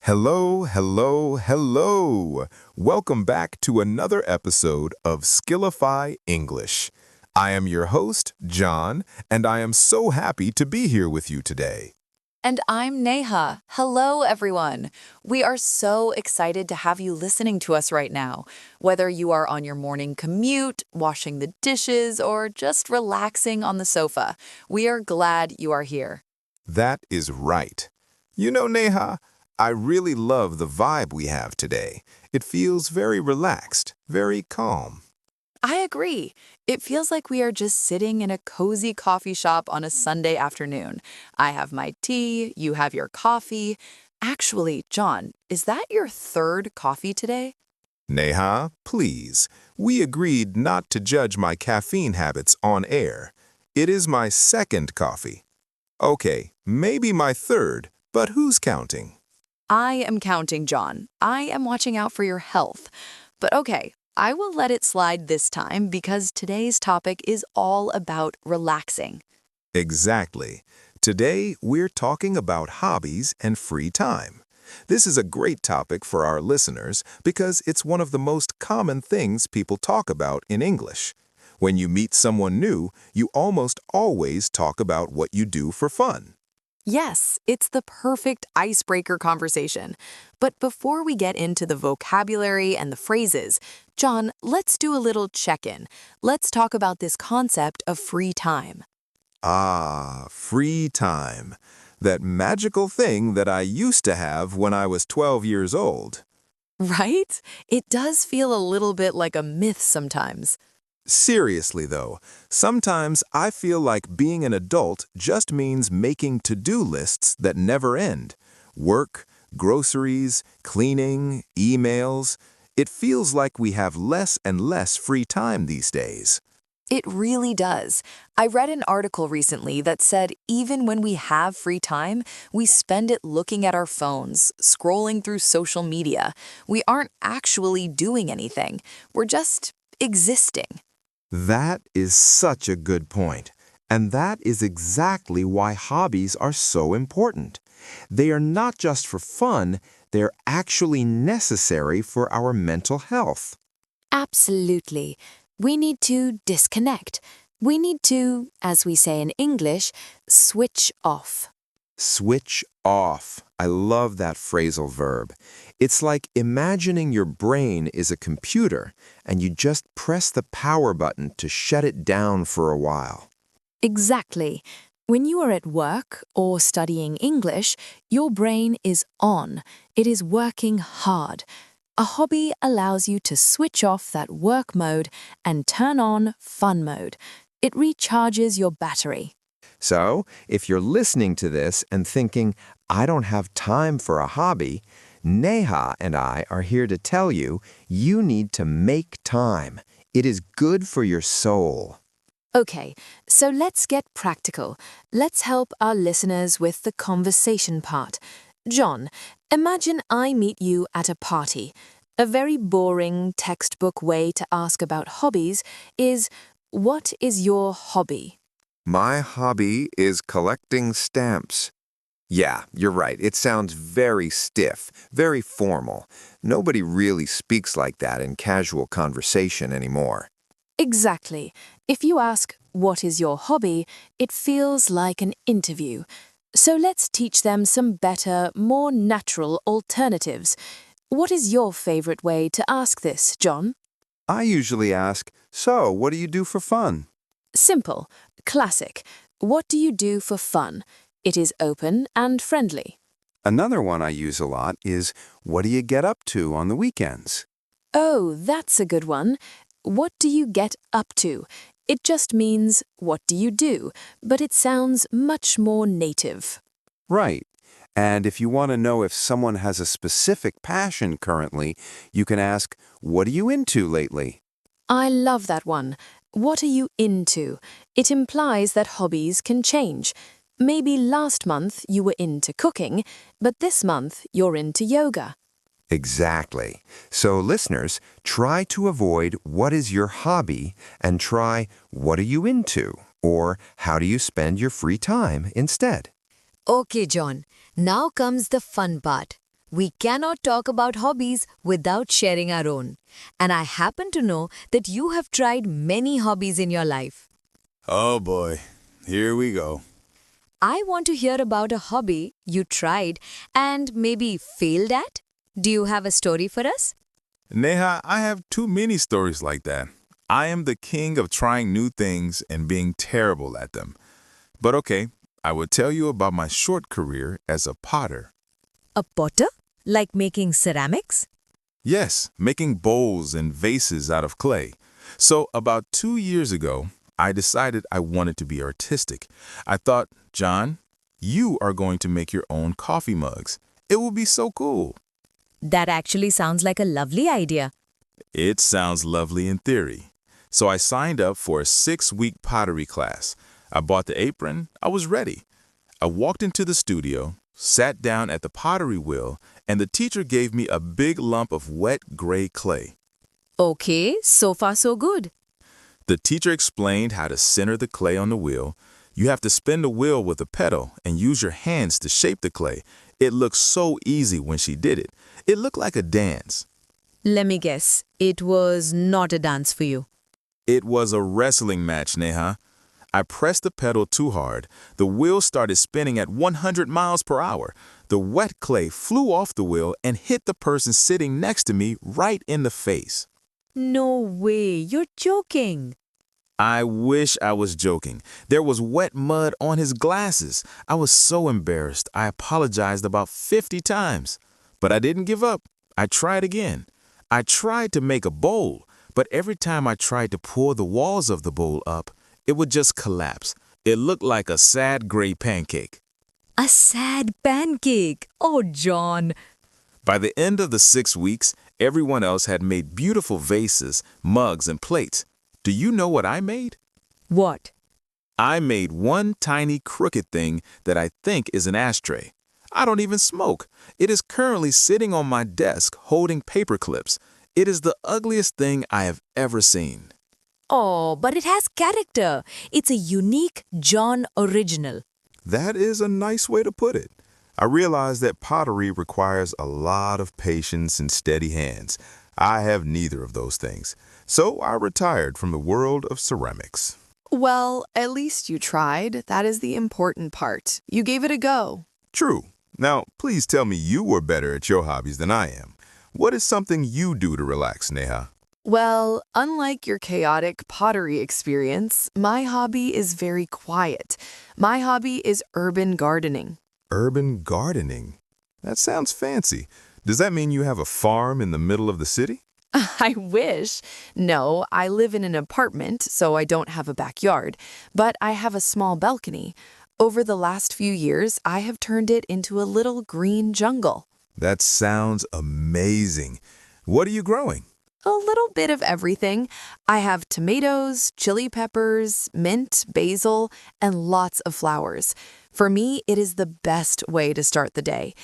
Hello, hello, hello. Welcome back to another episode of Skillify English. I am your host, John, and I am so happy to be here with you today. And I'm Neha. Hello, everyone. We are so excited to have you listening to us right now. Whether you are on your morning commute, washing the dishes, or just relaxing on the sofa, we are glad you are here. That is right. You know, Neha, I really love the vibe we have today. It feels very relaxed, very calm. I agree. It feels like we are just sitting in a cozy coffee shop on a Sunday afternoon. I have my tea, you have your coffee. Actually, John, is that your third coffee today? Neha, please, we agreed not to judge my caffeine habits on air. It is my second coffee. Okay, maybe my third, but who's counting? I am counting, John. I am watching out for your health. But okay, I will let it slide this time because today's topic is all about relaxing. Exactly. Today, we're talking about hobbies and free time. This is a great topic for our listeners because it's one of the most common things people talk about in English. When you meet someone new, you almost always talk about what you do for fun. Yes, it's the perfect icebreaker conversation. But before we get into the vocabulary and the phrases, John, let's do a little check-in. Let's talk about this concept of free time. Ah, free time. That magical thing that I used to have when I was 12 years old. Right? It does feel a little bit like a myth sometimes. Seriously, though, sometimes I feel like being an adult just means making to-do lists that never end. Work, groceries, cleaning, emails. It feels like we have less and less free time these days. It really does. I read an article recently that said even when we have free time, we spend it looking at our phones, scrolling through social media. We aren't actually doing anything. We're just existing. That is such a good point. And that is exactly why hobbies are so important. They are not just for fun, they're actually necessary for our mental health. Absolutely. We need to disconnect. We need to, as we say in English, switch off. Switch off. I love that phrasal verb. It's like imagining your brain is a computer and you just press the power button to shut it down for a while. Exactly. When you are at work or studying English, your brain is on. It is working hard. A hobby allows you to switch off that work mode and turn on fun mode. It recharges your battery. So, if you're listening to this and thinking, I don't have time for a hobby, Neha and I are here to tell you, you need to make time. It is good for your soul. Okay, so let's get practical. Let's help our listeners with the conversation part. John, imagine I meet you at a party. A very boring textbook way to ask about hobbies is, what is your hobby? My hobby is collecting stamps. Yeah, you're right. It sounds very stiff, very formal. Nobody really speaks like that in casual conversation anymore. Exactly. If you ask, what is your hobby, it feels like an interview. So let's teach them some better, more natural alternatives. What is your favorite way to ask this, John? I usually ask, so what do you do for fun? Simple. Classic. What do you do for fun? It is open and friendly. Another one I use a lot is, what do you get up to on the weekends? Oh, that's a good one. What do you get up to? It just means, what do you do? But it sounds much more native. Right. And if you want to know if someone has a specific passion currently, you can ask, what are you into lately? I love that one. What are you into? It implies that hobbies can change. Maybe last month you were into cooking, but this month you're into yoga. Exactly. So listeners, try to avoid what is your hobby and try what are you into or how do you spend your free time instead. Okay, John. Now comes the fun part. we cannot talk about hobbies without sharing our own. And I happen to know that you have tried many hobbies in your life. Oh boy, here we go. I want to hear about a hobby you tried and maybe failed at. Do you have a story for us? Neha, I have too many stories like that. I am the king of trying new things and being terrible at them. But okay, I will tell you about my short career as a potter. A potter? Like making ceramics? Yes, making bowls and vases out of clay. So about 2 years ago, I decided I wanted to be artistic. I thought, John, you are going to make your own coffee mugs. It will be so cool. That actually sounds like a lovely idea. It sounds lovely in theory. So I signed up for a 6-week pottery class. I bought the apron. I was ready. I walked into the studio, sat down at the pottery wheel, and the teacher gave me a big lump of wet gray clay. Okay, so far so good. The teacher explained how to center the clay on the wheel. You have to spin the wheel with a pedal and use your hands to shape the clay. It looked so easy when she did it. It looked like a dance. Let me guess, it was not a dance for you. It was a wrestling match, Neha. I pressed the pedal too hard. The wheel started spinning at 100 miles per hour. The wet clay flew off the wheel and hit the person sitting next to me right in the face. No way, you're joking. I wish I was joking. There was wet mud on his glasses. I was so embarrassed. I apologized about 50 times. But I didn't give up. I tried again. I tried to make a bowl, but every time I tried to pour the walls of the bowl up, it would just collapse. It looked like a sad gray pancake. A sad pancake. Oh, John. By the end of the 6 weeks, everyone else had made beautiful vases, mugs, and plates. Do you know what I made? What? I made one tiny crooked thing that I think is an ashtray. I don't even smoke. It is currently sitting on my desk holding paper clips. It is the ugliest thing I have ever seen. Oh, but it has character. It's a unique John original. That is a nice way to put it. I realize that pottery requires a lot of patience and steady hands. I have neither of those things. So I retired from the world of ceramics. Well, at least you tried. That is the important part. You gave it a go. True. Now, please tell me you were better at your hobbies than I am. What is something you do to relax, Neha? Well, unlike your chaotic pottery experience, my hobby is very quiet. My hobby is urban gardening. Urban gardening? That sounds fancy. Does that mean you have a farm in the middle of the city? I wish. No, I live in an apartment, so I don't have a backyard, but I have a small balcony. Over the last few years, I have turned it into a little green jungle. That sounds amazing. What are you growing? A little bit of everything. I have tomatoes, chili peppers, mint, basil, and lots of flowers. For me, it is the best way to start the day.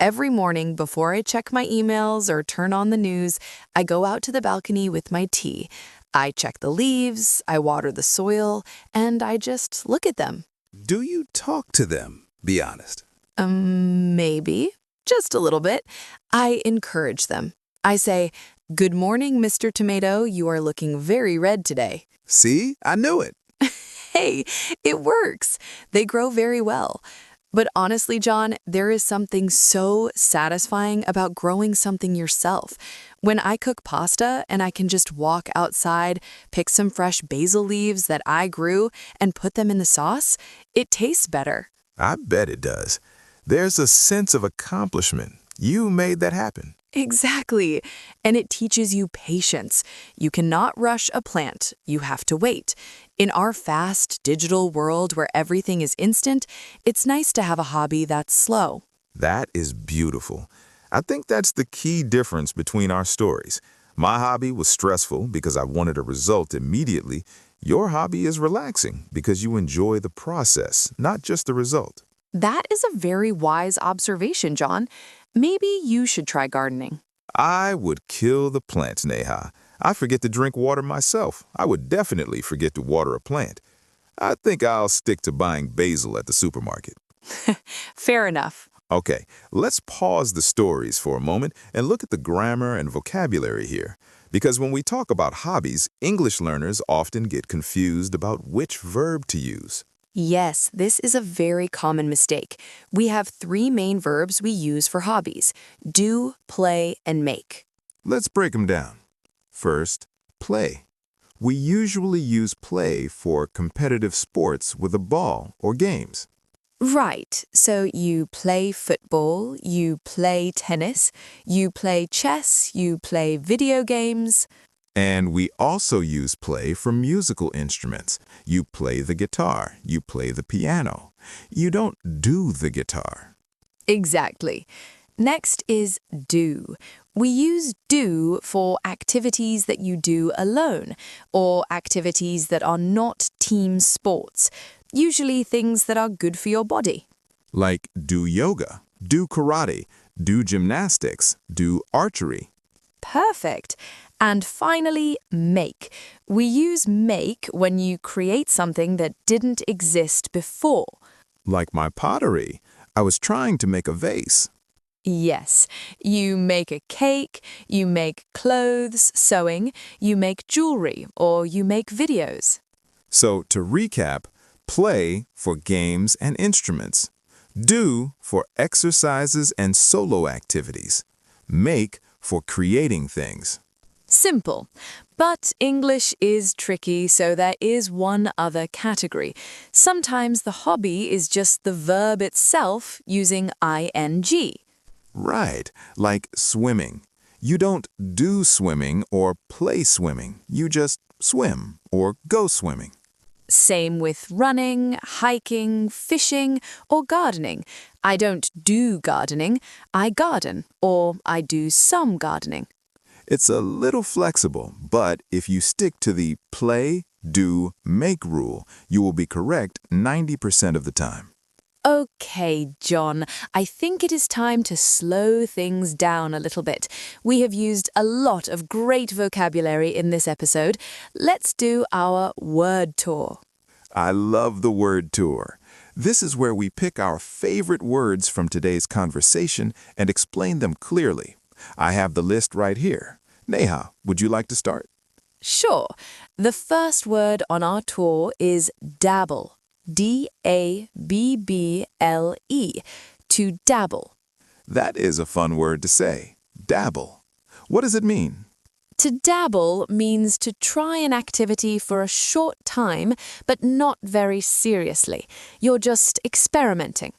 Every morning before I check my emails or turn on the news, I go out to the balcony with my tea. I check the leaves, I water the soil, and I just look at them. Do you talk to them? Be honest. Maybe. Just a little bit. I encourage them. I say, "Good morning, Mr. Tomato. You are looking very red today." See, I knew it. Hey, it works. They grow very well. But honestly, John, there is something so satisfying about growing something yourself. When I cook pasta and I can just walk outside, pick some fresh basil leaves that I grew, and put them in the sauce, it tastes better. I bet it does. There's a sense of accomplishment. You made that happen. Exactly. And it teaches you patience. You cannot rush a plant. You have to wait. In our fast, digital world where everything is instant, it's nice to have a hobby that's slow. That is beautiful. I think that's the key difference between our stories. My hobby was stressful because I wanted a result immediately. Your hobby is relaxing because you enjoy the process, not just the result. That is a very wise observation, John. Maybe you should try gardening. I would kill the plants, Neha. I forget to drink water myself. I would definitely forget to water a plant. I think I'll stick to buying basil at the supermarket. Fair enough. Okay, let's pause the stories for a moment and look at the grammar and vocabulary here. Because when we talk about hobbies, English learners often get confused about which verb to use. Yes, this is a very common mistake. We have three main verbs we use for hobbies: do, play, and make. Let's break them down. First, play. We usually use play for competitive sports with a ball or games. Right, so you play football, you play tennis, you play chess, you play video games. And we also use play for musical instruments. You play the guitar, you play the piano. You don't do the guitar. Exactly. Next is do. We use do for activities that you do alone or activities that are not team sports, usually things that are good for your body. Like do yoga, do karate, do gymnastics, do archery. Perfect. And finally, make. We use make when you create something that didn't exist before. Like my pottery. I was trying to make a vase. Yes, you make a cake, you make clothes, sewing, you make jewelry, or you make videos. So to recap, play for games and instruments. Do for exercises and solo activities. Make for creating things. Simple. But English is tricky, so there is one other category. Sometimes the hobby is just the verb itself using ing. Right, like swimming. You don't do swimming or play swimming. You just swim or go swimming. Same with running, hiking, fishing, or gardening. I don't do gardening, I garden, or I do some gardening. It's a little flexible, but if you stick to the play, do, make rule, you will be correct 90% of the time. Okay, John, I think it is time to slow things down a little bit. We have used a lot of great vocabulary in this episode. Let's do our word tour. I love the word tour. This is where we pick our favorite words from today's conversation and explain them clearly. I have the list right here. Neha, would you like to start? Sure. The first word on our tour is dabble. D-A-B-B-L-E, to dabble. That is a fun word to say. Dabble. What does it mean? To dabble means to try an activity for a short time, but not very seriously. You're just experimenting.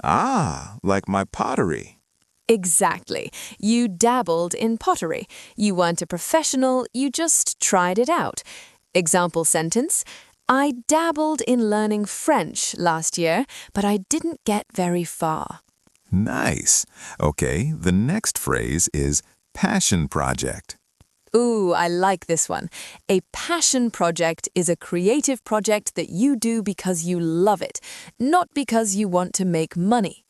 Ah, like my pottery. Exactly. You dabbled in pottery. You weren't a professional, you just tried it out. Example sentence: I dabbled in learning French last year, but I didn't get very far. Nice. Okay, the next phrase is passion project. Ooh, I like this one. A passion project is a creative project that you do because you love it, not because you want to make money.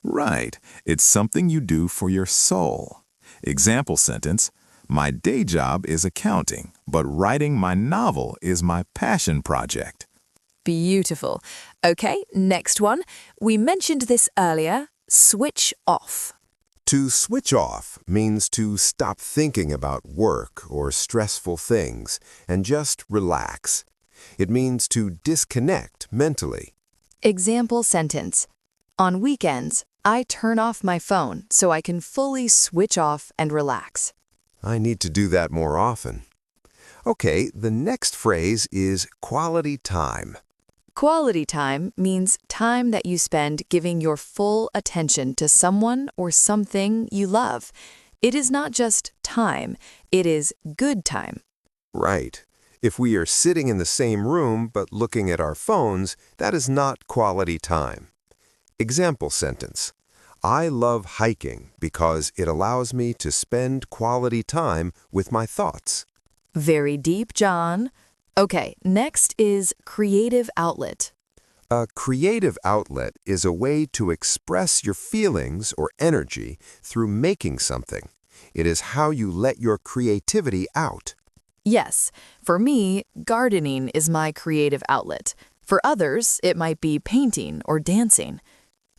Right. It's something you do for your soul. Example sentence: my day job is accounting, but writing my novel is my passion project. Beautiful. Okay, next one. We mentioned this earlier. Switch off. To switch off means to stop thinking about work or stressful things and just relax. It means to disconnect mentally. Example sentence: on weekends, I turn off my phone so I can fully switch off and relax. I need to do that more often. Okay, the next phrase is quality time. Quality time means time that you spend giving your full attention to someone or something you love. It is not just time, it is good time. Right. If we are sitting in the same room but looking at our phones, that is not quality time. Example sentence: I love hiking because it allows me to spend quality time with my thoughts. Very deep, John. Okay, next is creative outlet. A creative outlet is a way to express your feelings or energy through making something. It is how you let your creativity out. Yes, for me, gardening is my creative outlet. For others, it might be painting or dancing.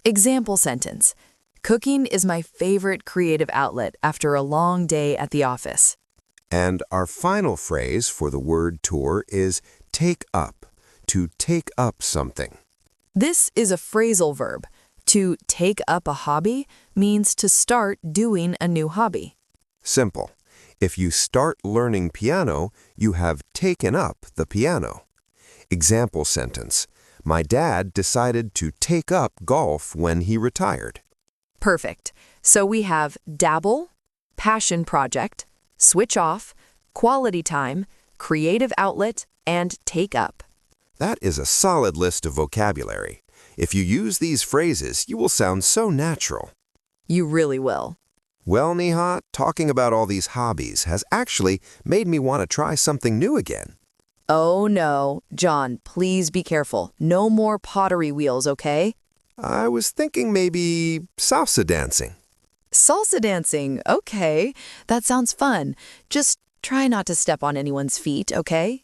Example sentence: Cooking is my favorite creative outlet after a long day at the office. And our final phrase for the word tour is take up, to take up something. This is a phrasal verb. To take up a hobby means to start doing a new hobby. Simple. If you start learning piano, you have taken up the piano. Example sentence. My dad decided to take up golf when he retired. Perfect. So we have dabble, passion project, switch off, quality time, creative outlet, and take up. That is a solid list of vocabulary. If you use these phrases, you will sound so natural. You really will. Well, Neha, talking about all these hobbies has actually made me want to try something new again. Oh no, John, please be careful. No more pottery wheels, okay? I was thinking maybe salsa dancing. Salsa dancing, okay. That sounds fun. Just try not to step on anyone's feet, okay?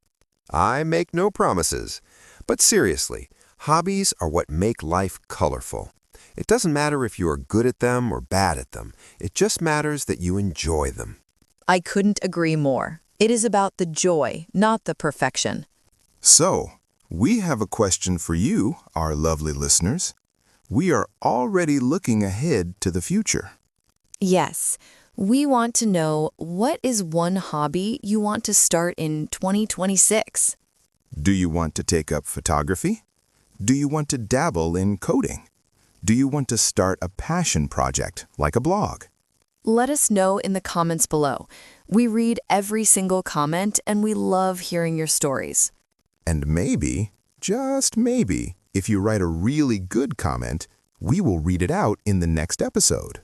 I make no promises. But seriously, hobbies are what make life colorful. It doesn't matter if you are good at them or bad at them. It just matters that you enjoy them. I couldn't agree more. It is about the joy, not the perfection. So, we have a question for you, our lovely listeners. We are already looking ahead to the future. Yes, we want to know what is one hobby you want to start in 2026? Do you want to take up photography? Do you want to dabble in coding? Do you want to start a passion project like a blog? Let us know in the comments below. We read every single comment and we love hearing your stories. And maybe, just maybe, if you write a really good comment, we will read it out in the next episode.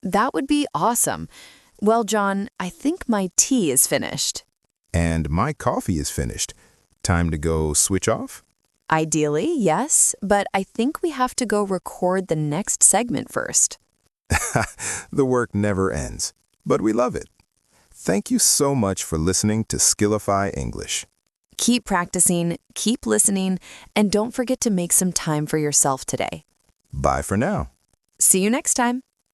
That would be awesome. Well, John, I think my tea is finished. And my coffee is finished. Time to go switch off? Ideally, yes, but I think we have to go record the next segment first. The work never ends, but we love it. Thank you so much for listening to Skillify English. Keep practicing, keep listening, and don't forget to make some time for yourself today. Bye for now. See you next time.